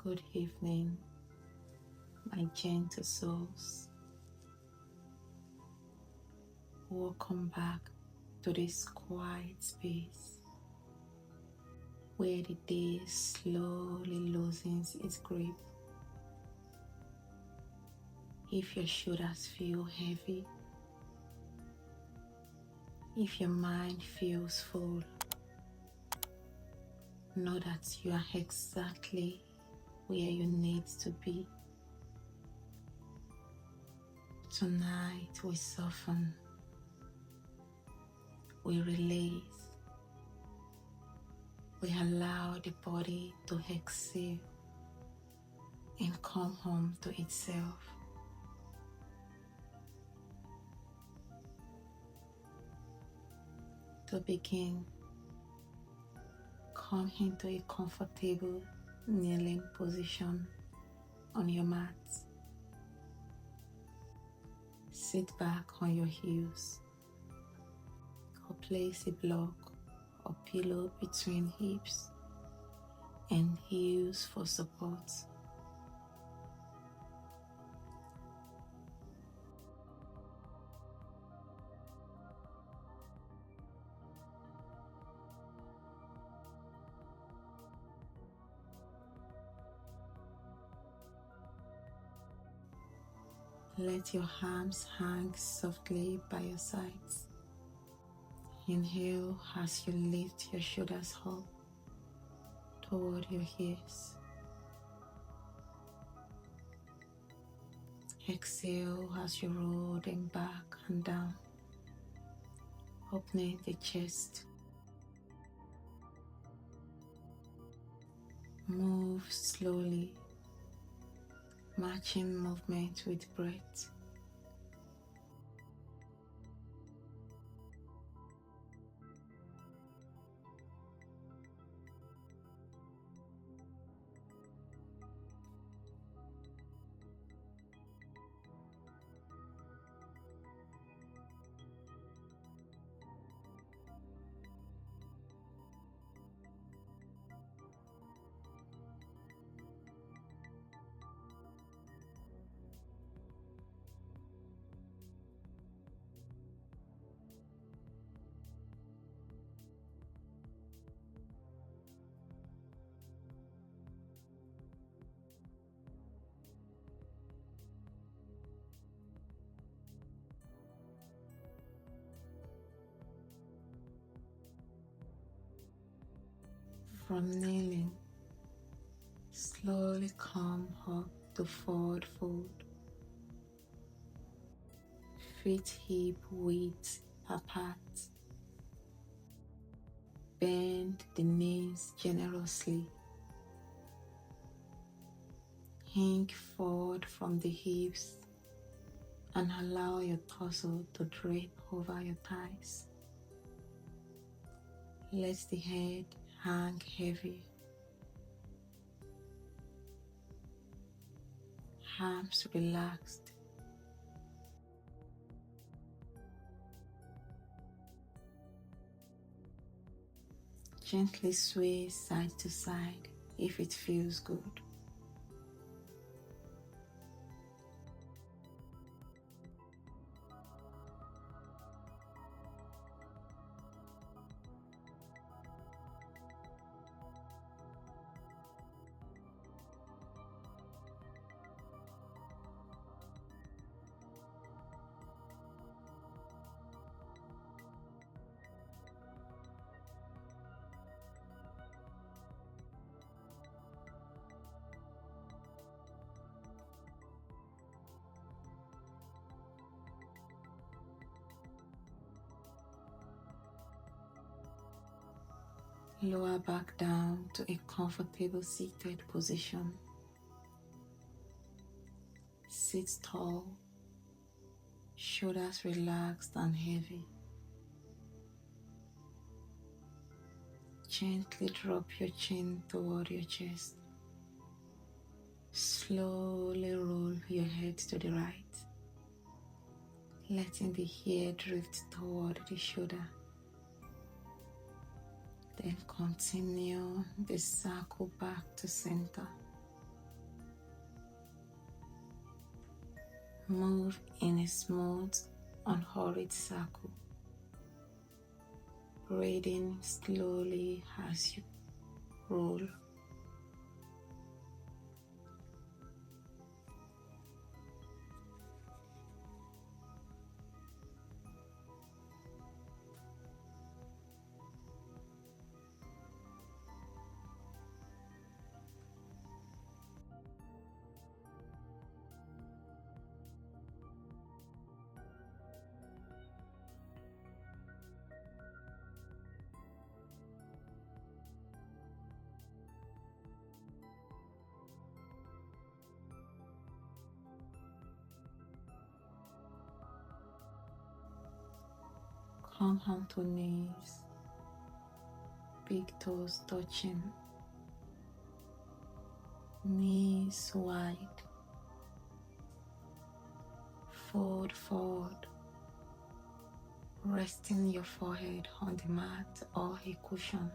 Good evening, my gentle souls. Welcome back to this quiet space where the day slowly loosens its grip. If your shoulders feel heavy, if your mind feels full, know that you are exactly where you need to be. Tonight we soften, we release, we allow the body to exhale and come home to itself. To begin, come into a comfortable kneeling position on your mat. Sit back on your heels or place a block or pillow between hips and heels for support. Let your arms hang softly by your sides. Inhale as you lift your shoulders up toward your ears. Exhale as you roll them back and down, opening the chest. Move slowly, matching movement with breath. From kneeling, slowly come up to forward fold. Feet hip width apart. Bend the knees generously. Hink forward from the hips and allow your torso to drape over your thighs. Let the head hang heavy. Arms relaxed. Gently sway side to side if it feels good. Lower back down to a comfortable seated position. Sit tall, shoulders relaxed and heavy. Gently drop your chin toward your chest. Slowly roll your head to the right, letting the hair drift toward the shoulder. Then continue the circle back to center. Move in a smooth, unhurried circle, breathing slowly as you roll. Come onto knees, big toes touching, knees wide, fold forward, resting your forehead on the mat or a cushion.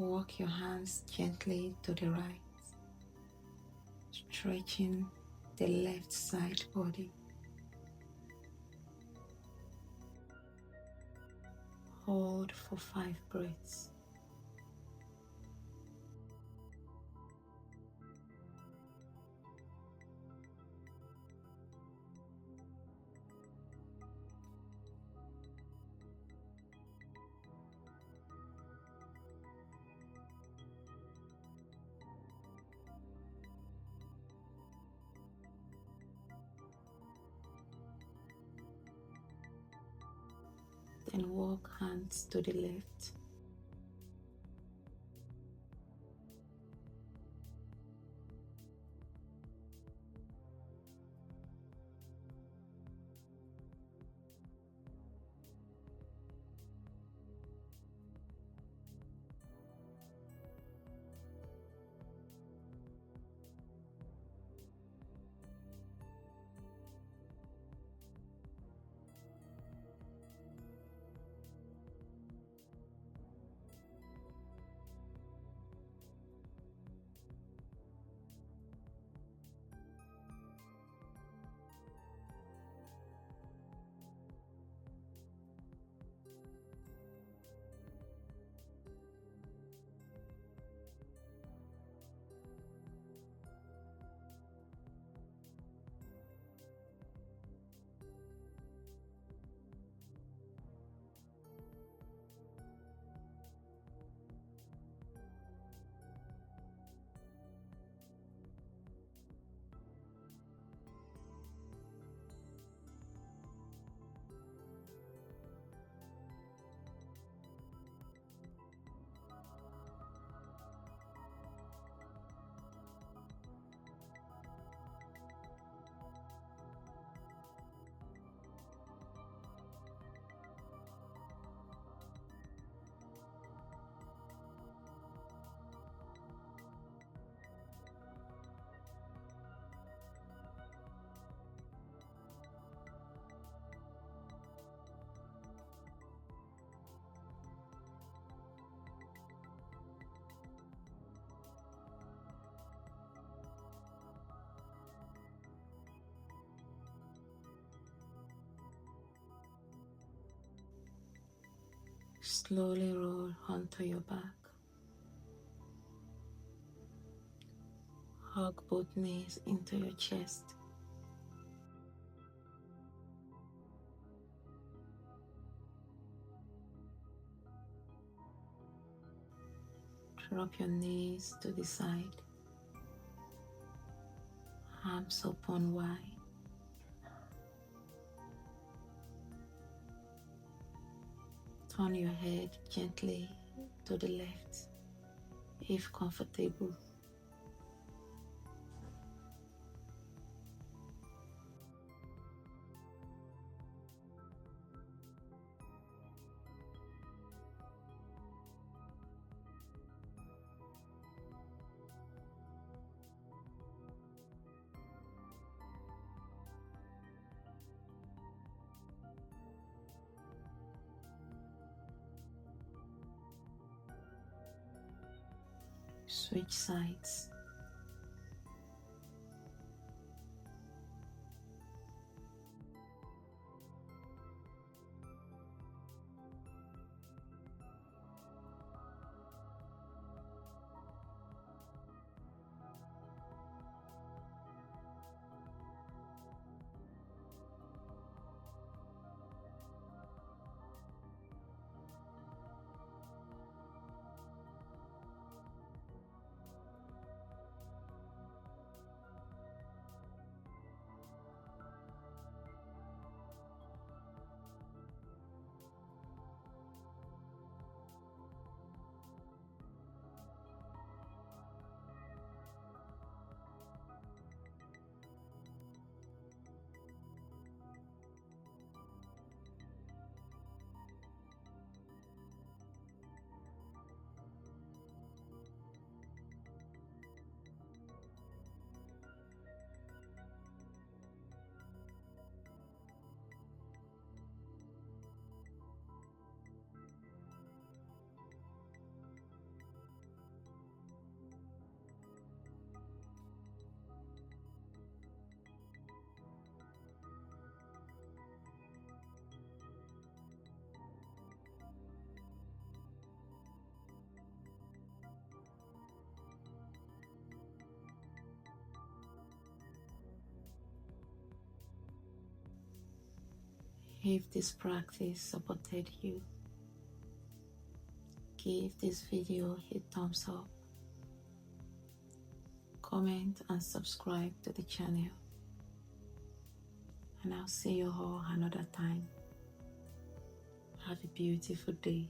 Walk your hands gently to the right, stretching the left side body. Hold for 5 breaths. Then walk hands to the left. Slowly roll onto your back. Hug both knees into your chest. Drop your knees to the side. Arms open wide. Turn your head gently to the left if comfortable. Switch sides. If this practice supported you, give this video a thumbs up, comment and subscribe to the channel, and I'll see you all another time. Have a beautiful day.